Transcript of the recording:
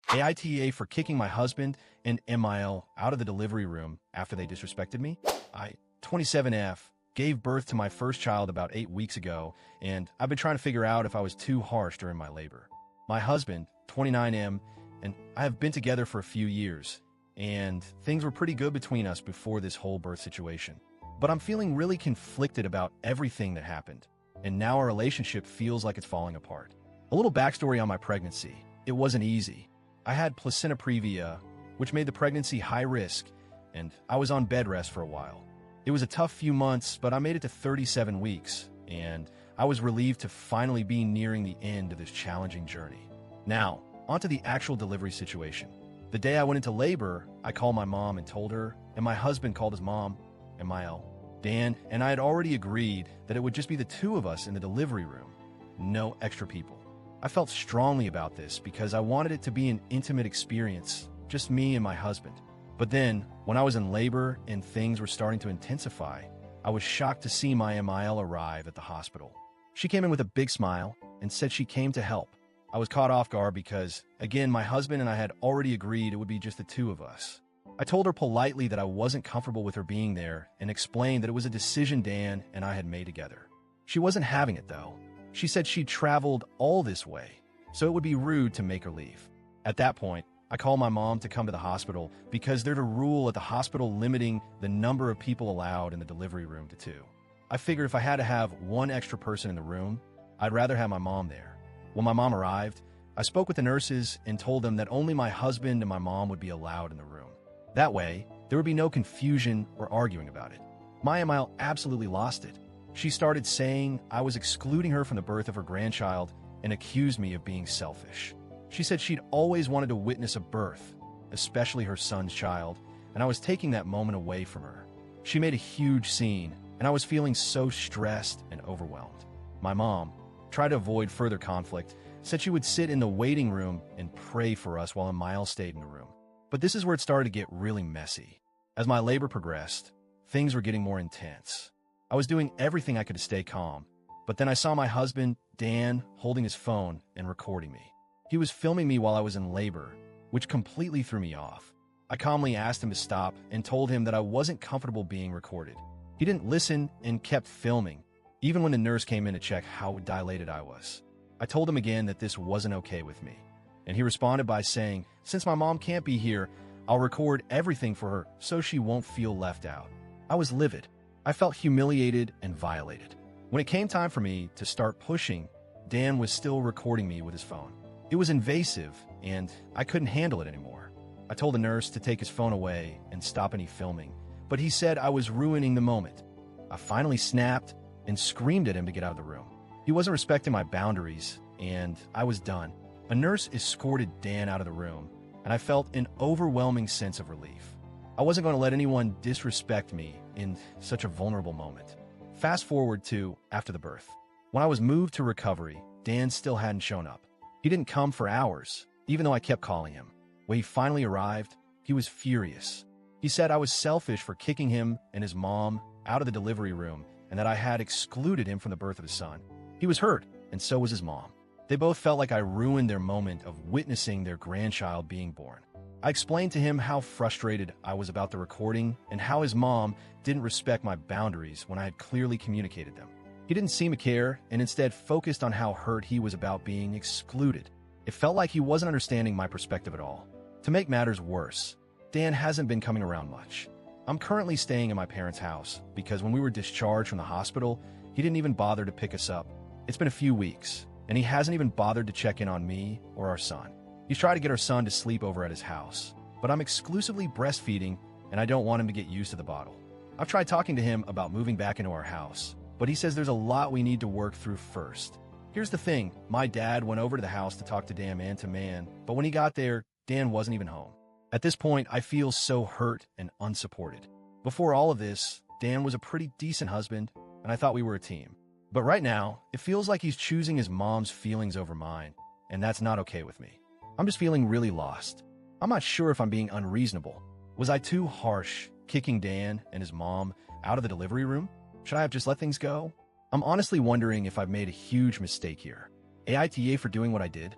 AITA for kicking my husband and MIL out of the delivery room after they disrespected me. I, 27F, gave birth to my first child about 8 weeks ago, and I've been trying to figure out if I was too harsh during my labor. My husband, 29M, and I have been together for a few years, and things were pretty good between us before this whole birth situation. But I'm feeling really conflicted about everything that happened, and now our relationship feels like it's falling apart. A little backstory on my pregnancy. It wasn't easy. I had placenta previa, which made the pregnancy high risk, and I was on bed rest for a while. It was a tough few months, but I made it to 37 weeks, and I was relieved to finally be nearing the end of this challenging journey. Now, onto the actual delivery situation. The day I went into labor, I called my mom and told her, and my husband called his mom, MIL, Dan, and I had already agreed that it would just be the two of us in the delivery room, no extra people. I felt strongly about this because I wanted it to be an intimate experience, just me and my husband. But then, when I was in labor and things were starting to intensify, I was shocked to see my MIL arrive at the hospital. She came in with a big smile and said she came to help. I was caught off guard because, again, my husband and I had already agreed it would be just the two of us. I told her politely that I wasn't comfortable with her being there and explained that it was a decision Dan and I had made together. She wasn't having it, though. She said she'd traveled all this way, so it would be rude to make her leave. At that point, I called my mom to come to the hospital because there's a rule at the hospital limiting the number of people allowed in the delivery room to 2. I figured if I had to have one extra person in the room, I'd rather have my mom there. When my mom arrived, I spoke with the nurses and told them that only my husband and my mom would be allowed in the room. That way, there would be no confusion or arguing about it. My MIL absolutely lost it. She started saying I was excluding her from the birth of her grandchild and accused me of being selfish. She said she'd always wanted to witness a birth, especially her son's child, and I was taking that moment away from her. She made a huge scene, and I was feeling so stressed and overwhelmed. My mom, tried to avoid further conflict, said she would sit in the waiting room and pray for us while MIL stayed in the room. But this is where it started to get really messy. As my labor progressed, things were getting more intense. I was doing everything I could to stay calm, but then I saw my husband, Dan, holding his phone and recording me. He was filming me while I was in labor, which completely threw me off. I calmly asked him to stop and told him that I wasn't comfortable being recorded. He didn't listen and kept filming, even when the nurse came in to check how dilated I was. I told him again that this wasn't okay with me, and he responded by saying, "Since my mom can't be here, I'll record everything for her so she won't feel left out." I was livid. I felt humiliated and violated. When it came time for me to start pushing, Dan was still recording me with his phone. It was invasive, and I couldn't handle it anymore. I told the nurse to take his phone away and stop any filming, but he said I was ruining the moment. I finally snapped and screamed at him to get out of the room. He wasn't respecting my boundaries, and I was done. A nurse escorted Dan out of the room, and I felt an overwhelming sense of relief. I wasn't going to let anyone disrespect me in such a vulnerable moment. Fast forward to after the birth. When I was moved to recovery, Dan still hadn't shown up. He didn't come for hours, even though I kept calling him. When he finally arrived, he was furious. He said I was selfish for kicking him and his mom out of the delivery room and that I had excluded him from the birth of his son. He was hurt, and so was his mom. They both felt like I ruined their moment of witnessing their grandchild being born. I explained to him how frustrated I was about the recording and how his mom didn't respect my boundaries when I had clearly communicated them. He didn't seem to care and instead focused on how hurt he was about being excluded. It felt like he wasn't understanding my perspective at all. To make matters worse, Dan hasn't been coming around much. I'm currently staying in my parents' house because when we were discharged from the hospital, he didn't even bother to pick us up. It's been a few weeks, and he hasn't even bothered to check in on me or our son. He's tried to get our son to sleep over at his house, but I'm exclusively breastfeeding and I don't want him to get used to the bottle. I've tried talking to him about moving back into our house, but he says there's a lot we need to work through first. Here's the thing, my dad went over to the house to talk to Dan man to man, but when he got there, Dan wasn't even home. At this point, I feel so hurt and unsupported. Before all of this, Dan was a pretty decent husband, and I thought we were a team. But right now, it feels like he's choosing his mom's feelings over mine, and that's not okay with me. I'm just feeling really lost. I'm not sure if I'm being unreasonable. Was I too harsh, kicking Dan and his mom out of the delivery room? Should I have just let things go? I'm honestly wondering if I've made a huge mistake here. AITA for doing what I did.